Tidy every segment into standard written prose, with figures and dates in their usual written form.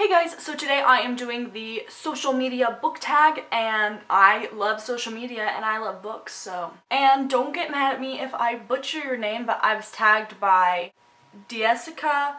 Hey guys, so today I am doing the social media book tag, and I love social media and I love books, so. And don't get mad at me if I butcher your name, but I was tagged by Jessica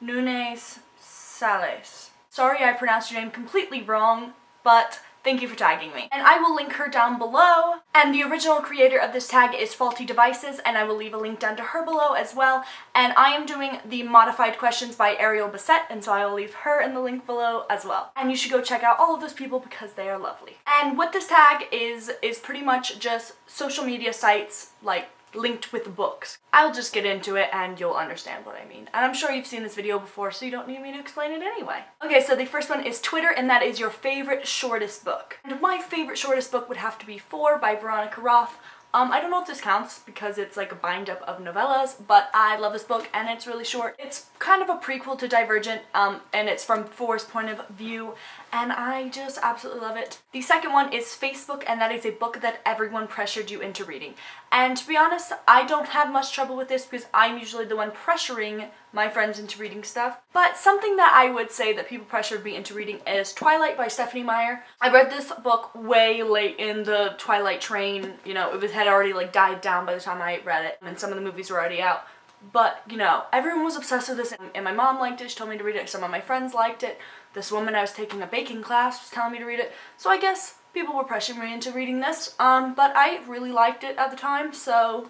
Nunes Sales. Sorry I pronounced your name completely wrong, but thank you for tagging me. And I will link her down below. And the original creator of this tag is Faulty Devices, and I will leave a link down to her below as well. And I am doing the modified questions by Ariel Bissett, and so I will leave her in the link below as well. And you should go check out all of those people because they are lovely. And what this tag is pretty much just social media sites like linked with books. I'll just get into it and you'll understand what I mean. And I'm sure you've seen this video before, so you don't need me to explain it anyway. Okay, so the first one is Twitter, and that is your favorite shortest book. And my favorite shortest book would have to be 4 by Veronica Roth. I don't know if this counts because it's like a bind up of novellas, but I love this book and it's really short. It's kind of a prequel to Divergent, and it's from 4's point of view, and I just absolutely love it. The second one is Facebook, and that is a book that everyone pressured you into reading. And to be honest, I don't have much trouble with this because I'm usually the one pressuring my friends into reading stuff. But something that I would say that people pressured me into reading is Twilight by Stephanie Meyer. I read this book way late in the Twilight train. You know, it had already like died down by the time I read it, and some of the movies were already out. But, you know, everyone was obsessed with this, and my mom liked it. She told me to read it. Some of my friends liked it. This woman I was taking a baking class was telling me to read it. So I guess people were pressuring me into reading this. But I really liked it at the time, so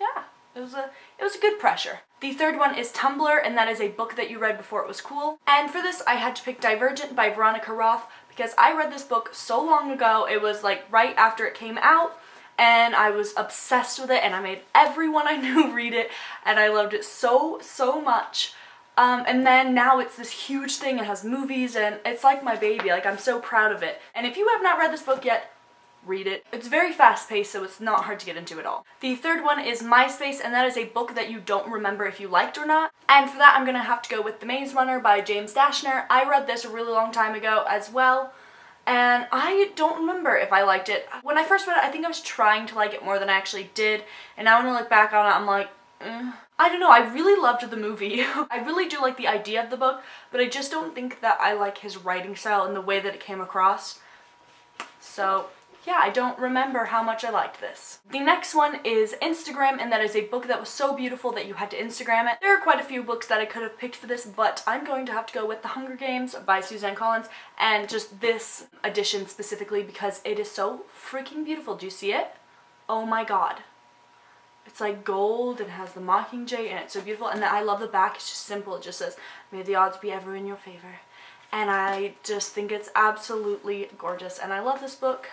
yeah, it was a good pressure. The third one is Tumblr, and that is a book that you read before it was cool. And for this, I had to pick Divergent by Veronica Roth because I read this book so long ago. It was like right after it came out, and I was obsessed with it, and I made everyone I knew read it, and I loved it so much. And then now it's this huge thing. It has movies, and it's like my baby. Like, I'm so proud of it. And if you have not read this book yet, read it. It's very fast-paced, so it's not hard to get into at all. The third one is MySpace, and that is a book that you don't remember if you liked or not. And for that, I'm gonna have to go with The Maze Runner by James Dashner. I read this a really long time ago as well, and I don't remember if I liked it. When I first read it, I think I was trying to like it more than I actually did, and now when I look back on it, I'm like, I don't know, I really loved the movie. I really do like the idea of the book, but I just don't think that I like his writing style and the way that it came across. So yeah, I don't remember how much I liked this. The next one is Instagram, and that is a book that was so beautiful that you had to Instagram it. There are quite a few books that I could have picked for this, but I'm going to have to go with The Hunger Games by Suzanne Collins, and just this edition specifically because it is so freaking beautiful. Do you see it? Oh my god. It's like gold and has the Mockingjay, and it's so beautiful. And I love the back. It's just simple. It just says, "May the odds be ever in your favor." And I just think it's absolutely gorgeous, and I love this book.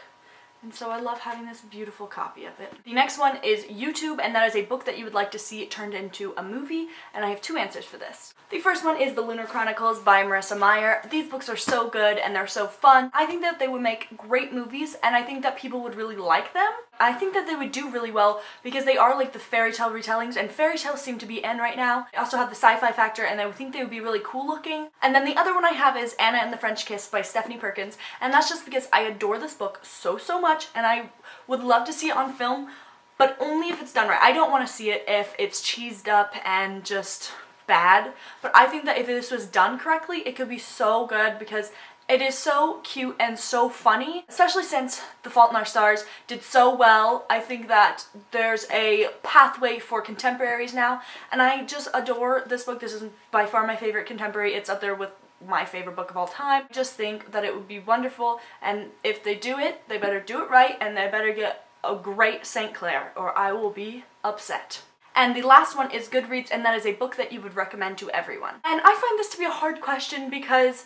And so I love having this beautiful copy of it. The next one is YouTube, and that is a book that you would like to see turned into a movie, and I have 2 answers for this. The first one is The Lunar Chronicles by Marissa Meyer. These books are so good and they're so fun. I think that they would make great movies, and I think that people would really like them. I think that they would do really well because they are like the fairy tale retellings, and fairy tales seem to be in right now. They also have the sci-fi factor, and I would think they would be really cool looking. And then the other one I have is Anna and the French Kiss by Stephanie Perkins, and that's just because I adore this book so much, and I would love to see it on film, but only if it's done right. I don't want to see it if it's cheesed up and just bad, but I think that if this was done correctly, it could be so good because it is so cute and so funny, especially since The Fault in Our Stars did so well. I think that there's a pathway for contemporaries now, and I just adore this book. This is by far my favorite contemporary. It's up there with my favorite book of all time. I just think that it would be wonderful, and if they do it, they better do it right, and they better get a great St. Clair, or I will be upset. And the last one is Goodreads, and that is a book that you would recommend to everyone. And I find this to be a hard question because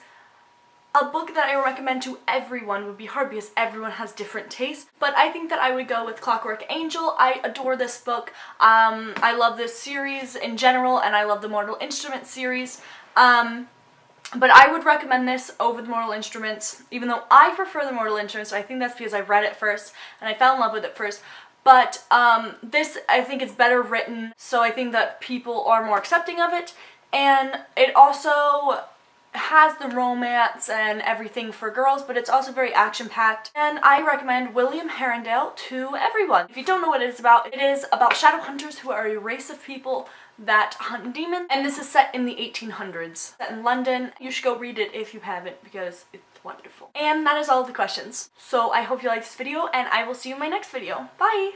a book that I would recommend to everyone would be hard because everyone has different tastes, but I think that I would go with Clockwork Angel. I adore this book. I love this series in general, and I love the Mortal Instruments series. But I would recommend this over the Mortal Instruments, even though I prefer the Mortal Instruments. So I think that's because I read it first and I fell in love with it first. But this, I think, is better written, so I think that people are more accepting of it. And it also has the romance and everything for girls, but it's also very action-packed. And I recommend William Herondale to everyone. If you don't know what it is about Shadowhunters, who are a race of people that hunt demons, and this is set in the 1800s, set in London. You should go read it if you haven't because it's wonderful. And that is all of the questions. So I hope you liked this video, and I will see you in my next video. Bye!